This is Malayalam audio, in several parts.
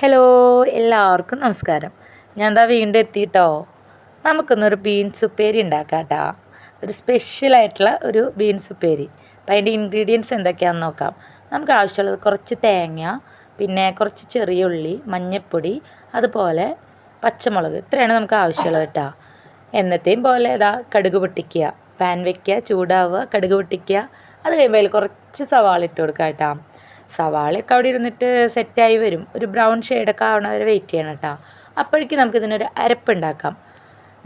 ഹലോ, എല്ലാവർക്കും നമസ്കാരം. ഞാൻ ദാ വീണ്ടും എത്തിയിട്ടോ. നമുക്കൊന്നൊരു ബീൻസ് ഉപ്പേരി ഉണ്ടാക്കാം കേട്ടോ. ഒരു സ്പെഷ്യലായിട്ടുള്ള ഒരു ബീൻസ് ഉപ്പേരി. അപ്പം അതിൻ്റെ ഇൻഗ്രീഡിയൻസ് എന്തൊക്കെയാണെന്ന് നോക്കാം. നമുക്ക് ആവശ്യമുള്ളത് കുറച്ച് തേങ്ങ, പിന്നെ കുറച്ച് ചെറിയ ഉള്ളി, മഞ്ഞൾപ്പൊടി, അതുപോലെ പച്ചമുളക്. ഇത്രയാണ് നമുക്ക് ആവശ്യമുള്ളത് കേട്ടോ. എന്നത്തെയും പോലെ ഇതാ കടുക് പൊട്ടിക്കുക, പാൻ വയ്ക്കുക, ചൂടാവുക, കടുക് പൊട്ടിക്കുക. അത് കഴിയുമ്പോൾ അതിൽ കുറച്ച് സവാള ഇട്ട് കൊടുക്കുക കേട്ടോ. സവാളയൊക്കെ അവിടെ ഇരുന്നിട്ട് സെറ്റായി വരും. ഒരു ബ്രൗൺ ഷെയ്ഡൊക്കെ ആവണ വരെ വെയിറ്റ് ചെയ്യണം കേട്ടോ. അപ്പോഴേക്കും നമുക്കിതിനൊരു അരപ്പുണ്ടാക്കാം.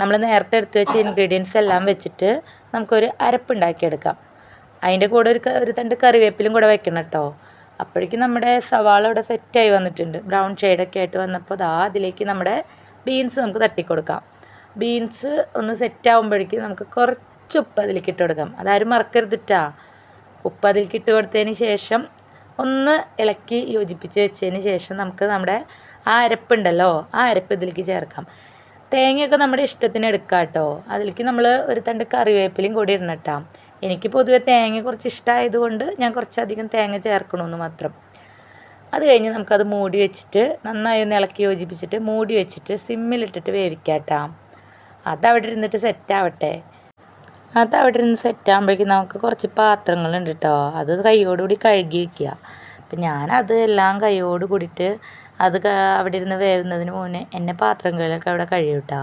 നമ്മൾ നേരത്തെ എടുത്ത് വെച്ച ഇൻഗ്രീഡിയൻസ് എല്ലാം വെച്ചിട്ട് നമുക്കൊരു അരപ്പുണ്ടാക്കിയെടുക്കാം. അതിൻ്റെ കൂടെ ഒരു തണ്ട് കറിവേപ്പിലും കൂടെ വെക്കണം കേട്ടോ. അപ്പോഴേക്കും നമ്മുടെ സവാള ഇവിടെ സെറ്റായി വന്നിട്ടുണ്ട്. ബ്രൗൺ ഷെയ്ഡൊക്കെ ആയിട്ട് വന്നപ്പോൾ അതിലേക്ക് നമ്മുടെ ബീൻസ് നമുക്ക് തട്ടിക്കൊടുക്കാം. ബീൻസ് ഒന്ന് സെറ്റാകുമ്പോഴേക്കും നമുക്ക് കുറച്ച് ഉപ്പ് അതിലേക്ക് ഇട്ട് കൊടുക്കാം. അതാരും മറക്കരുതിട്ടാ. ഉപ്പ് അതിലേക്ക് ഇട്ട് കൊടുത്തതിന് ശേഷം ഒന്ന് ഇളക്കി യോജിപ്പിച്ച് വെച്ചതിന് ശേഷം നമുക്ക് നമ്മുടെ ആ അരപ്പുണ്ടല്ലോ, ആ അരപ്പ് ഇതിലേക്ക് ചേർക്കാം. തേങ്ങയൊക്കെ നമ്മുടെ ഇഷ്ടത്തിന് എടുക്കാം കേട്ടോ. അതിലേക്ക് നമ്മൾ ഒരു തണ്ട് കറിവേപ്പിലയും കൂടി ഇടണം കേട്ടോ. എനിക്ക് പൊതുവെ തേങ്ങ കുറച്ച് ഇഷ്ടമായതുകൊണ്ട് ഞാൻ കുറച്ചധികം തേങ്ങ ചേർക്കണമെന്ന് മാത്രം. അത് കഴിഞ്ഞ് നമുക്കത് മൂടി വെച്ചിട്ട് നന്നായി ഒന്ന് ഇളക്കി യോജിപ്പിച്ചിട്ട് മൂടി വെച്ചിട്ട് സിമ്മിലിട്ടിട്ട് വേവിക്കാം കേട്ടോ. അതവിടെ ഇരുന്നിട്ട് സെറ്റാവട്ടെ. അതവിടെ ഇരുന്ന് സെറ്റാകുമ്പോഴേക്കും നമുക്ക് കുറച്ച് പാത്രങ്ങളുണ്ട് കേട്ടോ. അത് കൈയോടുകൂടി കഴുകി വയ്ക്കുക. അപ്പം ഞാനത് എല്ലാം കൈയോട് കൂടിയിട്ട് അവിടെ ഇരുന്ന് വേവുന്നതിന് മുന്നേ എന്നെ പാത്രങ്ങളൊക്കെ അവിടെ കഴിയും കേട്ടോ.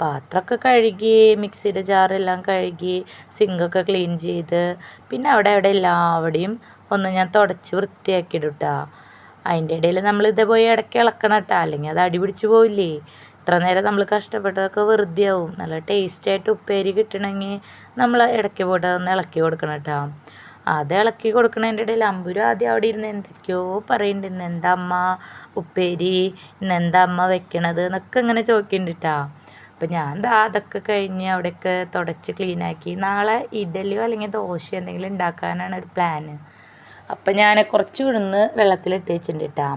പാത്രമൊക്കെ കഴുകി, മിക്സിയുടെ ജാറെല്ലാം കഴുകി, സിങ്കൊക്കെ ക്ലീൻ ചെയ്ത്, പിന്നെ അവിടെ എല്ലാവിടെയും ഒന്ന് ഞാൻ തുടച്ച് വൃത്തിയാക്കിയിടും കേട്ടോ. അതിൻ്റെ ഇടയിൽ നമ്മൾ ഇതേ പോയി ഇടയ്ക്ക് ഇളക്കണം കേട്ടോ, അല്ലെങ്കിൽ അത് അടി പിടിച്ച് പോവില്ലേ. ഇത്ര നേരം നമ്മൾ കഷ്ടപ്പെട്ടതൊക്കെ വെറുതെ ആവും. നല്ല ടേസ്റ്റായിട്ട് ഉപ്പേരി കിട്ടണമെങ്കിൽ നമ്മൾ ഇടയ്ക്ക് പോയിട്ട് ഒന്ന് ഇളക്കി കൊടുക്കണം കേട്ടോ. അത് ഇളക്കി കൊടുക്കണതിൻ്റെ ഇടയിൽ അമ്പൂര് ആദ്യം അവിടെ ഇരുന്ന് എന്തൊക്കെയോ പറയുന്നുണ്ട്. ഇന്ന് എന്താ അമ്മ ഉപ്പേരി, ഇന്ന് എന്താ അമ്മ വെക്കണത് എന്നൊക്കെ ഇങ്ങനെ ചോദിക്കുന്നുണ്ട് കേട്ടോ. അപ്പം ഞാൻ അതൊക്കെ കഴിഞ്ഞ് അവിടെയൊക്കെ തുടച്ച് ക്ലീനാക്കി. നാളെ ഇഡലിയോ അല്ലെങ്കിൽ ദോശയോ എന്തെങ്കിലും ഉണ്ടാക്കാനാണ് ഒരു പ്ലാന്. അപ്പം ഞാൻ കുറച്ച് ഉഴുന്ന് വെള്ളത്തിലിട്ട് വെച്ചിട്ടുണ്ട് കേട്ടോ.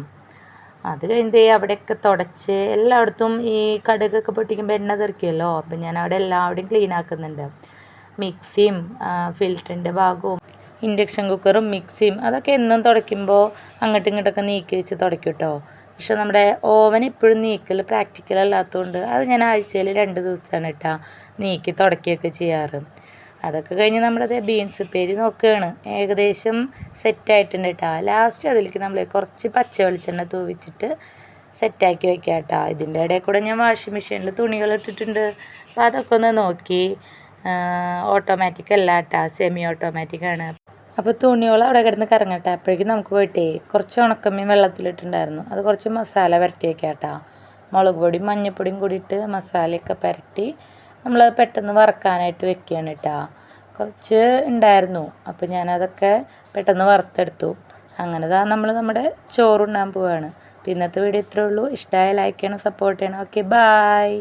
അത് കഴിഞ്ഞ് അവിടെയൊക്കെ തുടച്ച് എല്ലായിടത്തും ഈ കടുകൊക്കെ പൊട്ടിക്കുമ്പോൾ എണ്ണ തെറിക്കുമല്ലോ. അപ്പം ഞാൻ അവിടെ എല്ലാവിടെയും ക്ലീൻ ആക്കുന്നുണ്ട്. മിക്സിയും ഫിൽറ്ററിൻ്റെ ഭാഗവും ഇൻഡക്ഷൻ കുക്കറും മിക്സിയും അതൊക്കെ എന്നും തുടയ്ക്കുമ്പോൾ അങ്ങോട്ടും ഇങ്ങോട്ടൊക്കെ നീക്കി വെച്ച് തുടയ്ക്കും കേട്ടോ. പക്ഷെ നമ്മുടെ ഓവൻ എപ്പോഴും നീക്കൽ പ്രാക്ടിക്കൽ അല്ലാത്തതുകൊണ്ട് അത് ഞാൻ ആഴ്ചയിൽ 2 ദിവസമാണ് കേട്ടോ നീക്കി തുടയ്ക്കുകയൊക്കെ ചെയ്യാറ്. അതൊക്കെ കഴിഞ്ഞ് നമ്മുടെ ബീൻസ് ഉപ്പേരി നോക്കുകയാണ്. ഏകദേശം സെറ്റായിട്ടുണ്ട് കേട്ടോ. ലാസ്റ്റ് അതിലേക്ക് നമ്മൾ കുറച്ച് പച്ച വെളിച്ചെണ്ണ തൂവിച്ചിട്ട് സെറ്റാക്കി വയ്ക്കുക കേട്ടോ. ഇതിൻ്റെ ഇടയിൽ കൂടെ ഞാൻ വാഷിംഗ് മെഷീനിൽ തുണികൾ ഇട്ടിട്ടുണ്ട്. അപ്പോൾ അതൊക്കെ ഒന്ന് നോക്കി. ഓട്ടോമാറ്റിക് അല്ല കേട്ടോ, സെമി ഓട്ടോമാറ്റിക്കാണ്. അപ്പോൾ തുണികൾ അവിടെ കിടന്ന് കറങ്ങട്ടെ. അപ്പോഴേക്കും നമുക്ക് പോയിട്ടേ കുറച്ച് ഉണക്കമ്മീൻ വെള്ളത്തിലിട്ടുണ്ടായിരുന്നു. അത് കുറച്ച് മസാല പുരട്ടി വയ്ക്കാം കേട്ടോ. മുളക് പൊടിയും മഞ്ഞൾപ്പൊടിയും കൂടിയിട്ട് മസാലയൊക്കെ പുരട്ടി നമ്മൾ പെട്ടെന്ന് വറക്കാനായിട്ട് വെക്കുകയാണ് കേട്ടോ. കുറച്ച് ഉണ്ടായിരുന്നു, അപ്പോൾ ഞാനതൊക്കെ പെട്ടെന്ന് വറുത്തെടുത്തു. അങ്ങനെ നമ്മൾ നമ്മുടെ ചോറുണ്ണാൻ പോവുകയാണ്. അപ്പോൾ ഇന്നത്തെ വീഡിയോ ഇത്രയേ ഉള്ളൂ. ഇഷ്ടമായ ലൈക്ക് ചെയ്യണം, സപ്പോർട്ട് ചെയ്യണം. Okay, bye.